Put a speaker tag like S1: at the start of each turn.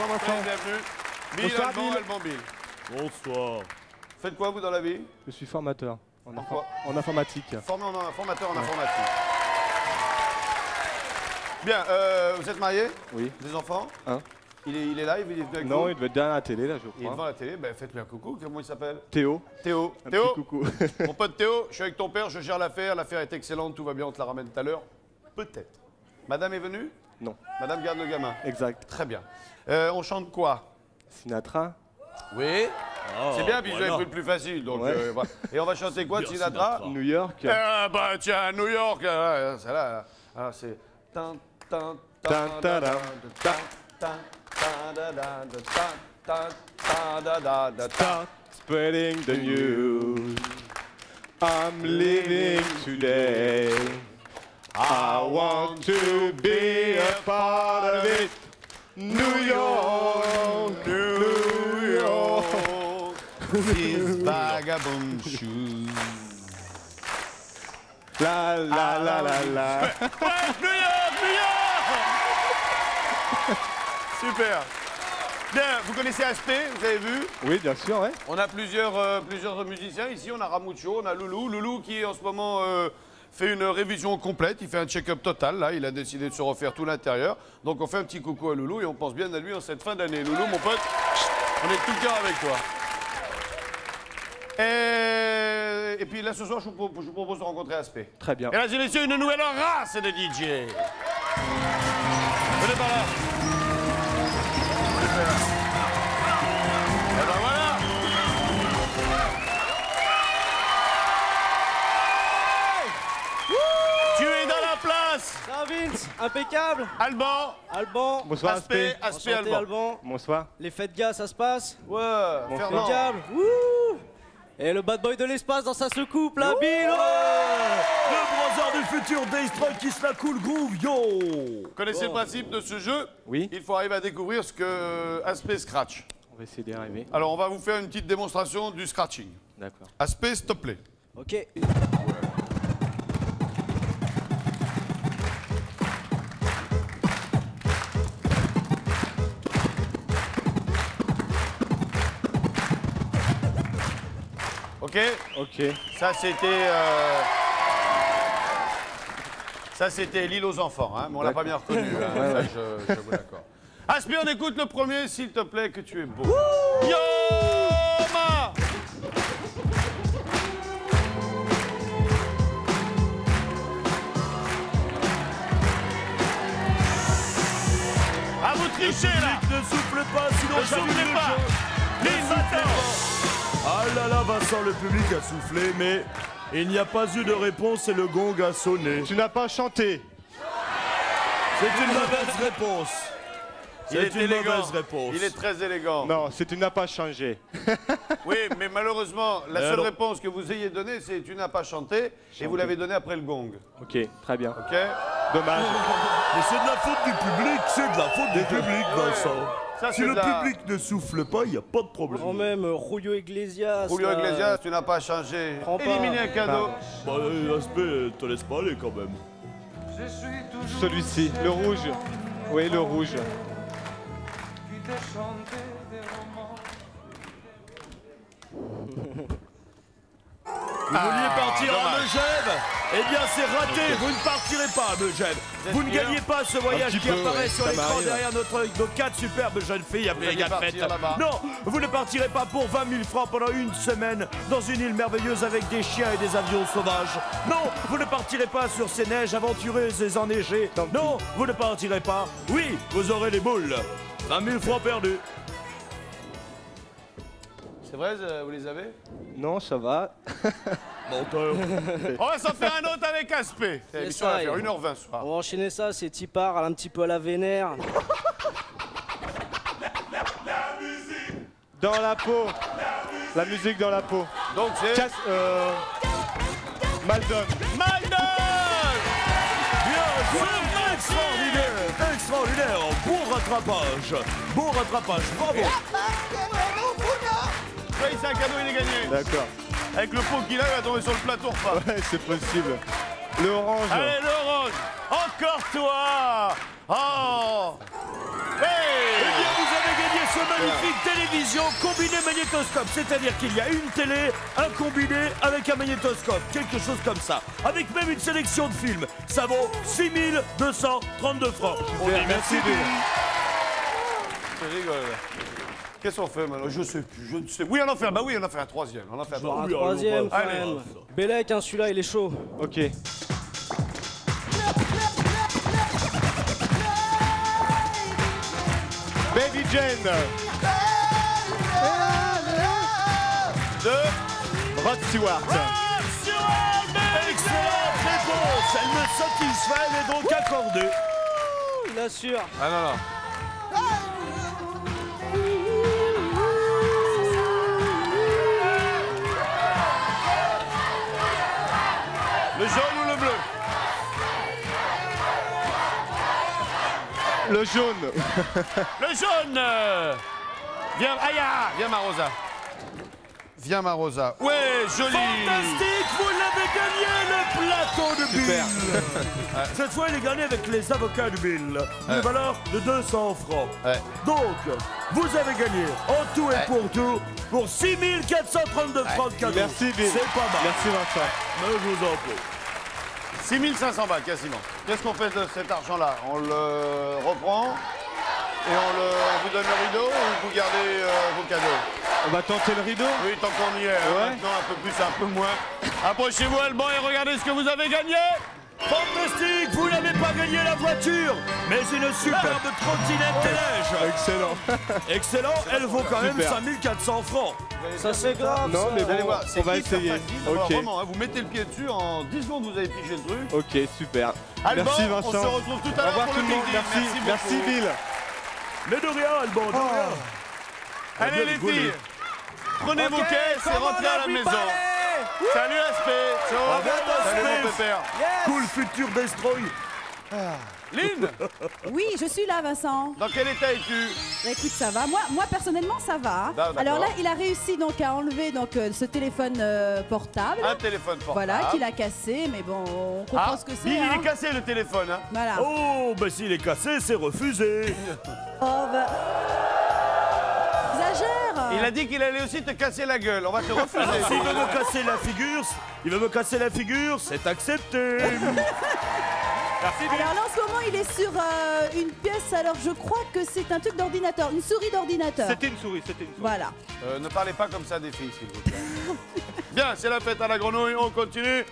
S1: Bonsoir Vincent.
S2: Bienvenue. Bill,
S1: Bonsoir,
S2: Alban,
S1: Bill.
S2: Alban, Bill.
S3: Bonsoir.
S2: Faites quoi vous dans la vie?
S1: Je suis formateur
S2: En quoi?
S1: en informatique.
S2: Formateur en informatique. Bien, vous êtes marié?
S1: Oui.
S2: Des enfants?
S1: Un.
S2: Il est là, il est venu avec
S1: Non,
S2: vous?
S1: il devait être derrière la télé là, je
S2: Il est devant
S1: crois.
S2: la télé, ben faites-lui un coucou, comment il s'appelle?
S1: Théo.
S2: Théo.
S1: Un
S2: Théo,
S1: petit coucou.
S2: mon pote Théo, je suis avec ton père, je gère l'affaire est excellente, tout va bien, on te la ramène tout à l'heure. Peut-être. Madame est venue?
S1: Non.
S2: Madame garde le gamin.
S1: Exact.
S2: Très bien. On chante quoi?
S1: Sinatra.
S2: Oui.
S3: Ah,
S2: C'est bien, puis
S3: voilà.
S2: je vais être plus facile. Donc,
S1: Ouais.
S2: voilà. Et on va chanter quoi de
S3: Bien
S2: Sinatra?
S3: Sinatra.
S1: New York.
S2: Bah tiens, New York, celle-là. Alors c'est... Tan, tan,
S1: Tan, ta, da,
S2: tan, tan, tan, da, da, da, tan, tan, tan, da, da, da, tan.
S1: Start spreading the news. I'm living today. I want to be a part of it. New York, New York.
S2: These vagabond shoes.
S1: La la la la la.
S2: Ouais, New York, New York. Super. Bien, vous connaissez Aspect, vous avez vu?
S1: Oui, bien sûr, ouais.
S2: On a plusieurs musiciens ici. On a Ramucho, on a Loulou. Loulou qui en ce moment fait une révision complète. Il fait un check-up total. Là, il a décidé de se refaire tout l'intérieur. Donc on fait un petit coucou à Loulou et on pense bien à lui en cette fin d'année. Loulou, mon pote, on est tout le cœur avec toi. Et puis là, ce soir, je vous propose de rencontrer Aspect.
S1: Très bien.
S2: Et là, j'ai messieurs, une nouvelle race de DJ. Venez par là. Super. Et ben voilà. Tu es dans la place.
S4: Ça Vince, impeccable.
S2: Alban.
S4: Alban.
S1: Bonsoir,
S2: Aspect.
S1: Aspect.
S2: Aspect
S4: Enchanté,
S2: Alban.
S4: Alban.
S1: Bonsoir.
S4: Les fêtes gars, ça se passe?
S2: Ouais, Fernand.
S4: Impeccable. Wouh. Et le bad boy de l'espace dans sa soucoupe, la Bill.
S3: Le brother du futur Daystroke qui se la coule groove, yo.
S2: Vous connaissez le principe de ce jeu?
S1: Oui.
S2: Il faut arriver à découvrir ce que Aspect scratch.
S1: On va essayer d'y arriver.
S2: Alors, on va vous faire une petite démonstration du scratching.
S1: D'accord.
S2: Aspect, s'il te plaît.
S4: Ok.
S2: OK?
S1: Ok.
S2: Ça, c'était l'île aux enfants, hein, mais on l'a pas bien reconnu. Hein, ça, je vous l'accorde. Aspect, on écoute le premier, s'il te plaît, que tu es beau. Yo, ma! À vous tricher, là!
S3: Ne souffle pas, sinon
S2: Ne
S3: j'allume
S2: soufflez
S3: le
S2: pas!
S3: jeu.
S2: Ligne Matin!
S3: Ah là là, Vincent, le public a soufflé, mais il n'y a pas eu de réponse et le gong a sonné.
S1: Tu n'as pas chanté.
S3: C'est une mauvaise réponse.
S2: Il
S3: C'est
S2: est
S3: une
S2: élégant.
S3: mauvaise réponse.
S2: Il est très élégant.
S1: Non, c'est tu n'as pas changé.
S2: Oui, mais malheureusement, la seule réponse que vous ayez donnée, c'est tu n'as pas chanté, et vous l'avez donnée après le gong.
S1: Ok, très bien.
S2: OK?
S1: Dommage.
S3: Mais c'est de la faute du public, c'est de la faute du public, Vincent.
S2: Ça,
S3: Si
S2: c'est
S3: le
S2: de la-
S3: public ne souffle pas, il n'y a pas de problème.
S4: Quand même, Julio Iglesias.
S2: Julio
S4: là.
S2: Iglesias, tu n'as pas changé.
S4: Prends pas.
S2: Éliminer un cadeau.
S3: Bah, Aspect, te laisse pas aller quand même.
S1: Celui-ci, le rouge. Oui, le rouge.
S3: Vous vouliez partir à
S2: dommage.
S3: Megève? Eh bien, c'est raté. Vous ne partirez pas à Megève. Vous ne
S2: sûr
S3: gagnez pas ce voyage
S1: petit
S3: qui
S1: peu,
S3: apparaît
S1: ouais,
S3: sur
S1: ça
S3: l'écran
S1: m'arrive.
S3: derrière nos quatre superbes jeunes filles appelées
S2: allez
S3: Gafettes.
S2: partir là-bas.
S3: Non, vous ne partirez pas pour 20 000 francs pendant une semaine dans une île merveilleuse avec des chiens et des avions sauvages. Non, vous ne partirez pas sur ces neiges aventureuses et enneigées. Non, vous ne partirez pas. Oui, vous aurez les boules. 20 000 francs perdus.
S2: C'est vrai, vous les avez?
S1: Non, ça va.
S3: Menteur.
S2: On va s'en faire un autre avec Aspect.
S4: C'est
S2: L'émission va
S4: ça,
S2: faire
S4: et-
S2: 1h20 ce soir.
S4: On va enchaîner ça, c'est Tipar, un petit peu à la vénère.
S1: Dans la peau. La musique dans la peau.
S2: Donc c'est...
S1: Casse, Maldon.
S2: Maldon!
S3: Bien joué, extraordinaire, extraordinaire, bon rattrapage, bravo.
S2: Ouais, c'est un cadeau, il est gagné.
S1: D'accord.
S2: Avec le pot qu'il a, il va tomber sur le plateau repas.
S1: Ouais, c'est possible. Le orange.
S2: Allez, l'orange! Encore toi! Oh! Hey!
S3: Eh bien, vous avez ce magnifique télévision combiné magnétoscope. C'est-à-dire qu'il y a une télé, un combiné avec un magnétoscope. Quelque chose comme ça. Avec même une sélection de films. Ça vaut 6232 francs. On dit merci Bill.
S2: Je rigole. Qu'est-ce qu'on fait maintenant? Je sais plus, je ne sais. Oui, on en fait un. Bah oui, on en fait un troisième. On en fait un
S4: Un
S2: troisième.
S4: troisième quand
S2: Allez.
S4: même. Bellec, hein, celui-là, il est chaud.
S1: Ok. Baby Jane.
S2: De
S1: Rod Stewart.
S3: Excellente réponse. Elle me satisfait, elle est donc accordée.
S4: Il assure.
S2: Ah non, non. Le jaune ou le bleu?
S1: Le jaune.
S2: Le jaune. Viens, aïe, viens ma Rosa. Viens ma Rosa. Ouais, joli.
S3: Fantastique, vous l'avez gagné le plateau de
S1: Super.
S3: Bill. Cette fois, il est gagné avec les avocats de Bill. Une valeur de 200 francs.
S2: Ouais.
S3: Donc, vous avez gagné en tout et pour tout pour 6432 francs de cadeau.
S1: Merci Bill.
S3: C'est pas mal.
S1: Merci Vincent.
S3: Mais je vous en prie.
S2: 6500 balles quasiment. Qu'est-ce qu'on fait de cet argent-là? On le reprend et on vous donne le rideau ou vous gardez vos cadeaux?
S1: On va tenter le rideau.
S2: Oui, tant qu'on y est.
S1: Ouais.
S2: Maintenant, un peu plus, un peu moins. Approchez-vous, Alban, et regardez ce que vous avez gagné.
S3: Fantastique, vous n'avez pas gagné la voiture, mais une superbe trottinette des neiges.
S1: Excellent.
S3: Excellent, elle vaut quand même
S1: Super.
S3: 5400 francs.
S4: Ça, c'est grave.
S1: Non,
S4: ça.
S1: mais
S2: Vous allez
S1: bon,
S2: voir, c'est
S1: on va
S2: hyper
S1: essayer.
S2: facile. Alors,
S1: Ok.
S2: vraiment, hein, vous mettez le pied dessus, en 10 secondes, vous avez pigé le truc.
S1: Ok, super.
S2: Alban,
S1: Merci
S2: on
S1: Vincent.
S2: se retrouve tout à
S1: Au
S2: l'heure
S1: revoir
S2: pour
S1: tout
S2: le
S1: le monde.
S2: Big Deal.
S1: Merci. Merci
S2: beaucoup.
S1: Bill.
S3: Mais de rien, Alban, de rien.
S2: Allez
S3: bien
S2: les
S3: rigolé.
S2: filles, prenez vos caisses et rentrez à la maison. Salut Aspect. Ciao.
S3: bientôt,
S2: Salut mon
S3: Aspect.
S2: pépère.
S3: Cool futur Destroy.
S2: Lynn,
S5: Oui, je suis là, Vincent.
S2: dans quel état es-tu?
S5: Bah, écoute, ça va. Moi personnellement, ça va.
S2: Ah, d'accord.
S5: Alors là, il a réussi donc à enlever donc ce téléphone portable.
S2: Un téléphone portable.
S5: Voilà, qu'il a cassé, mais bon, on comprend ce que c'est.
S2: Bill, il
S5: hein.
S2: est cassé le téléphone. Hein.
S5: Voilà.
S3: Oh, bah s'il est cassé, c'est refusé.
S5: Oh, bah... Exagère.
S2: Il a dit qu'il allait aussi te casser la gueule. On va te refuser.
S3: Alors s'il veut me casser la figure, c'est accepté.
S5: Alors là, en ce moment, il est sur une pièce. Alors, je crois que c'est un truc d'ordinateur, une souris d'ordinateur.
S1: C'était une souris.
S5: Voilà.
S2: Ne parlez pas comme ça des filles, s'il vous plaît. Bien, c'est la fête à la grenouille, on continue.